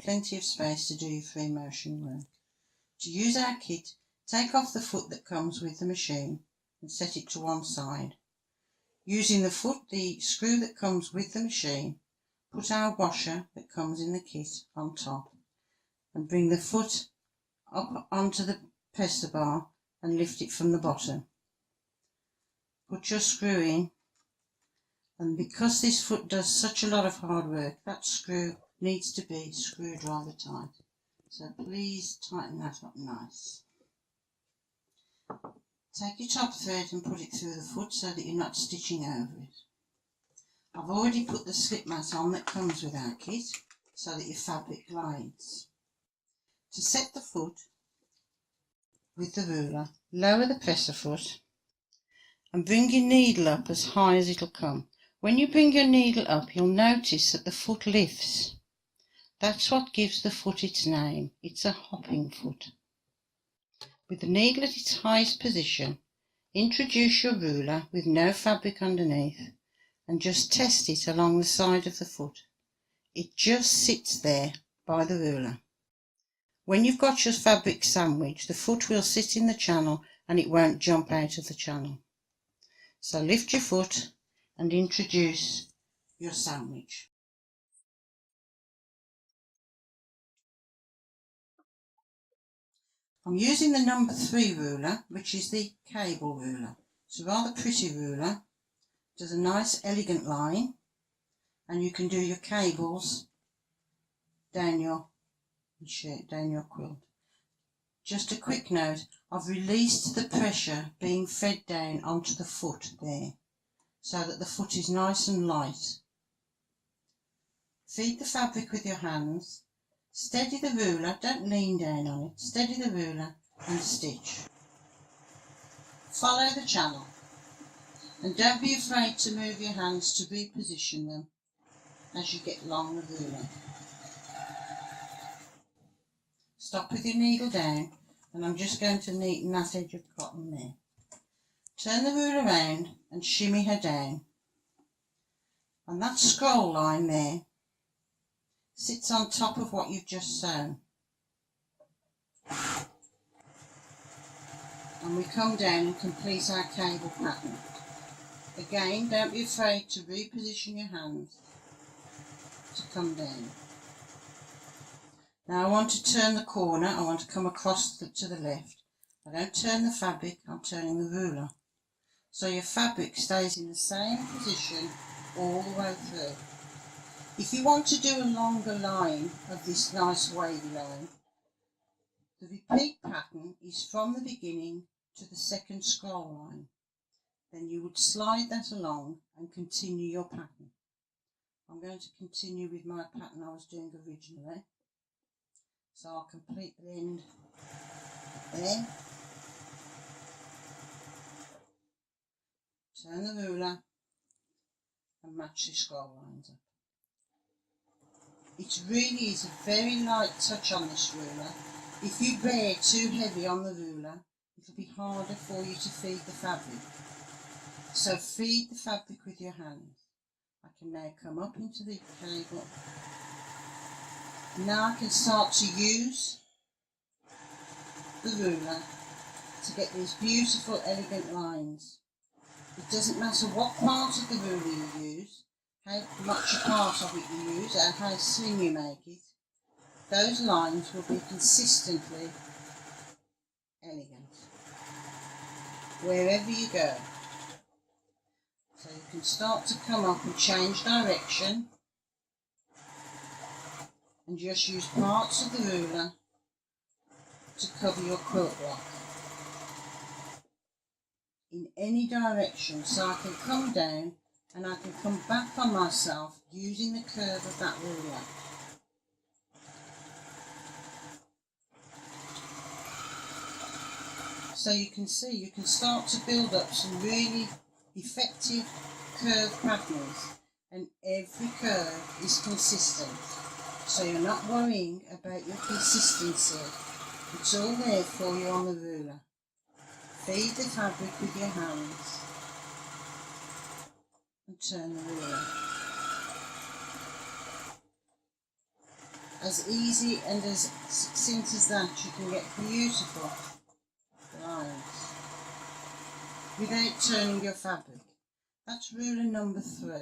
plenty of space to do your free motion work. To use our kit, take off the foot that comes with the machine and set it to one side. Using the screw that comes with the machine, put our washer that comes in the kit on top and bring the foot up onto the presser bar and lift it from the bottom. Put your screw in, and because this foot does such a lot of hard work, that screw needs to be screwdriver tight. So please tighten that up nice. Take your top thread and put it through the foot so that you're not stitching over it. I've already put the slip mat on that comes with our kit so that your fabric glides. To set the foot with the ruler, lower the presser foot and bring your needle up as high as it'll come. When you bring your needle up, you'll notice that the foot lifts. That's what gives the foot its name. It's a hopping foot. With the needle at its highest position, introduce your ruler with no fabric underneath and just test it along the side of the foot. It just sits there by the ruler. When you've got your fabric sandwiched, the foot will sit in the channel and it won't jump out of the channel. So lift your foot and introduce your sandwich. I'm using the number 3 ruler, which is the cable ruler. It's a rather pretty ruler. It does a nice elegant line, and you can do your cables down your quilt. Just a quick note, I've released the pressure being fed down onto the foot there, so that the foot is nice and light. Feed the fabric with your hands. Steady the ruler, don't lean down on it, steady the ruler and stitch. Follow the channel and don't be afraid to move your hands to reposition them as you get along the ruler. Stop with your needle down and I'm just going to neaten that edge of cotton there. Turn the ruler around and shimmy her down. And that scroll line there sits on top of what you've just sewn. And we come down and complete our cable pattern. Again, don't be afraid to reposition your hands to come down. Now I want to turn the corner, I want to come across to the left. I don't turn the fabric, I'm turning the ruler. So your fabric stays in the same position all the way through. If you want to do a longer line of this nice wavy line, the repeat pattern is from the beginning to the second scroll line. Then you would slide that along and continue your pattern. I'm going to continue with my pattern I was doing originally. So I'll complete the end there. Turn the ruler and match the scroll lines up. It really is a very light touch on this ruler. If you bear too heavy on the ruler, it'll be harder for you to feed the fabric. So feed the fabric with your hands. I can now come up into the cable. Now I can start to use the ruler to get these beautiful elegant lines. It doesn't matter what part of the ruler you use, how much a part of it you use, or how slim you make it, those lines will be consistently elegant wherever you go. So you can start to come up and change direction and just use parts of the ruler to cover your quilt block in any direction, so I can come down and I can come back on myself using the curve of that ruler. So you can see, you can start to build up some really effective curve patterns, and every curve is consistent. So you're not worrying about your consistency. It's all there for you on the ruler. Feed the fabric with your hands and turn the ruler. As easy and as succinct as that, you can get beautiful lines without turning your fabric. That's ruler number 3.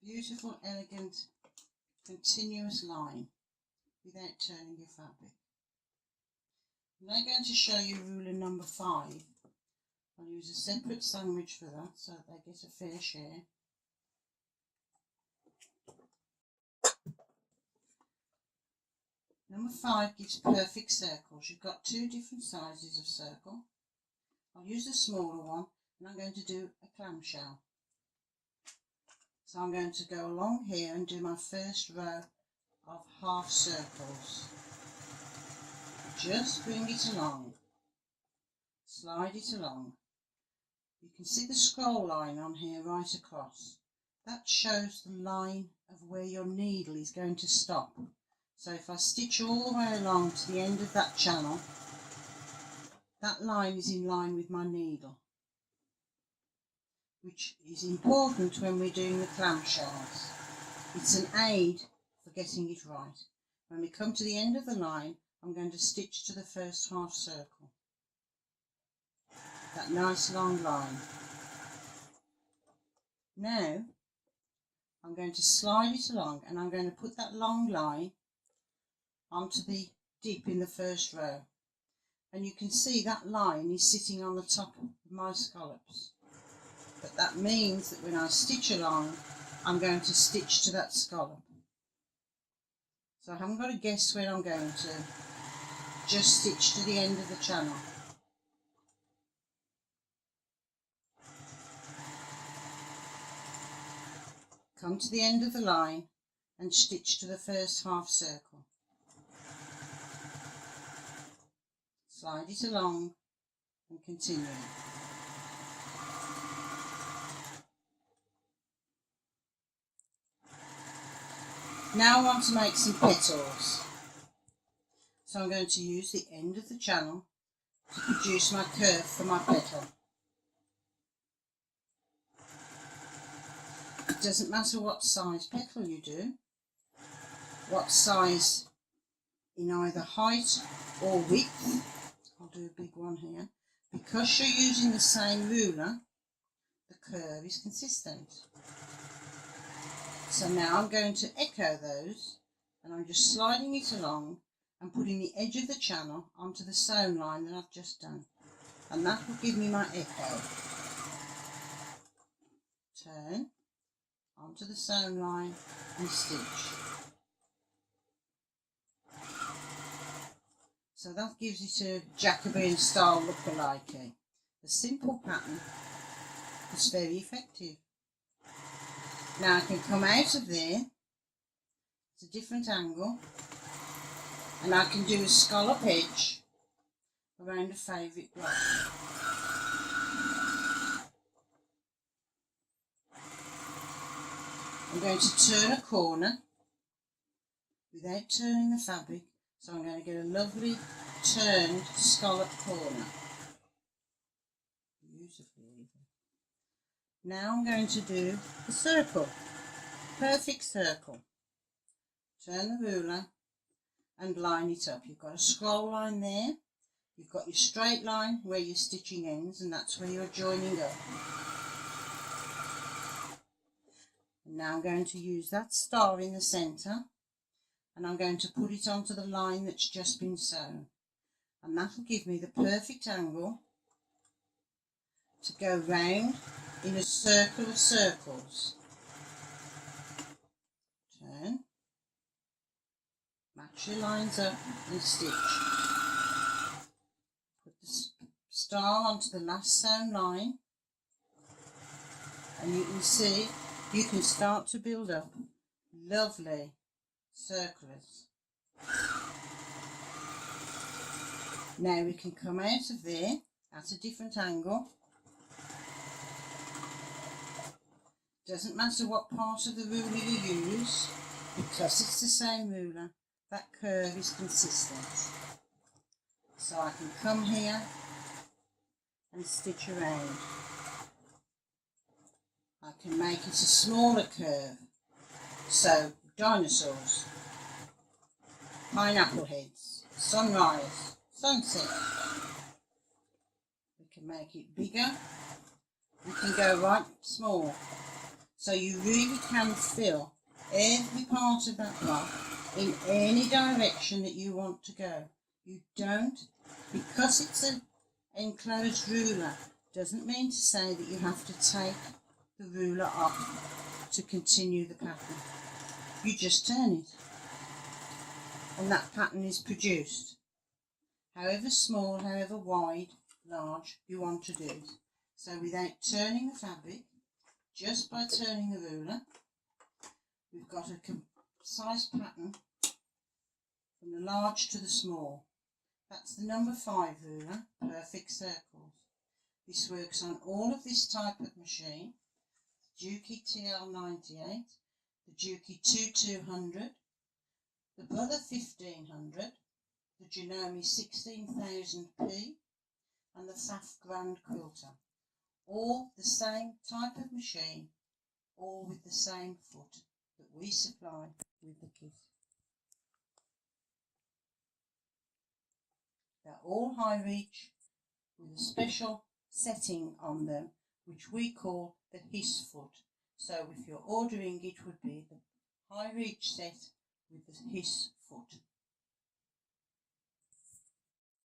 Beautiful, elegant, continuous line without turning your fabric. I'm now going to show you ruler number 5. I'll use a separate sandwich for that so that they get a fair share. Number 5 gives perfect circles. You've got 2 different sizes of circle. I'll use the smaller one and I'm going to do a clamshell. So I'm going to go along here and do my first row of half circles. Just bring it along, slide it along. You can see the scroll line on here right across. That shows the line of where your needle is going to stop. So if I stitch all the way along to the end of that channel, that line is in line with my needle, which is important when we're doing the clamshells. It's an aid for getting it right. When we come to the end of the line, I'm going to stitch to the first half circle. That nice long line. Now, I'm going to slide it along and I'm going to put that long line onto the dip in the first row. And you can see that line is sitting on the top of my scallops. But that means that when I stitch along, I'm going to stitch to that scallop. So I haven't got to guess where I'm going to. Just stitch to the end of the channel. Come to the end of the line and stitch to the first half circle. Slide it along and continue. Now I want to make some petals. So I'm going to use the end of the channel to produce my curve for my petal. It doesn't matter what size petal you do, what size in either height or width. I'll do a big one here. Because you're using the same ruler, the curve is consistent. So now I'm going to echo those, and I'm just sliding it along and putting the edge of the channel onto the sewn line that I've just done. And that will give me my echo. Turn onto the sewn line and stitch. So that gives it a Jacobean style look-alike. A simple pattern that's very effective. Now I can come out of there at a different angle and I can do a scallop edge around a favourite block. I'm going to turn a corner without turning the fabric, so I'm going to get a lovely turned scallop corner. Beautifully even. Now I'm going to do a circle, perfect circle. Turn the ruler and line it up. You've got a scroll line there, you've got your straight line where your stitching ends, and that's where you're joining up. And now I'm going to use that star in the centre and I'm going to put it onto the line that's just been sewn, and that will give me the perfect angle to go round in a circle of circles. Turn, match your lines up and stitch. Put the star onto the last sewn line and you can see you can start to build up lovely circles. Now we can come out of there at a different angle. Doesn't matter what part of the ruler you use, because it's the same ruler, that curve is consistent. So I can come here and stitch around. I can make it a smaller curve So, dinosaurs, pineapple heads, sunrise, sunset. We can make it bigger. We can go right small. So you really can fill every part of that block in any direction that you want to go. You don't, because it's an enclosed ruler, doesn't mean to say that you have to take the ruler off to continue the pattern. You just turn it and that pattern is produced. However small, however wide, large you want to do it. So without turning the fabric, just by turning the ruler, we've got a concise pattern from the large to the small. That's the number 5 ruler, perfect circles. This works on all of this type of machine, the Juki TL98, the Juki 2200, the Brother 1500, the Janome 16000P, and the Pfaff Grand Quilter. All the same type of machine, all with the same foot that we supply with the kit. They're all high reach with a special setting on them which we call the hiss foot. So if you're ordering, it would be the high reach set with the hiss foot.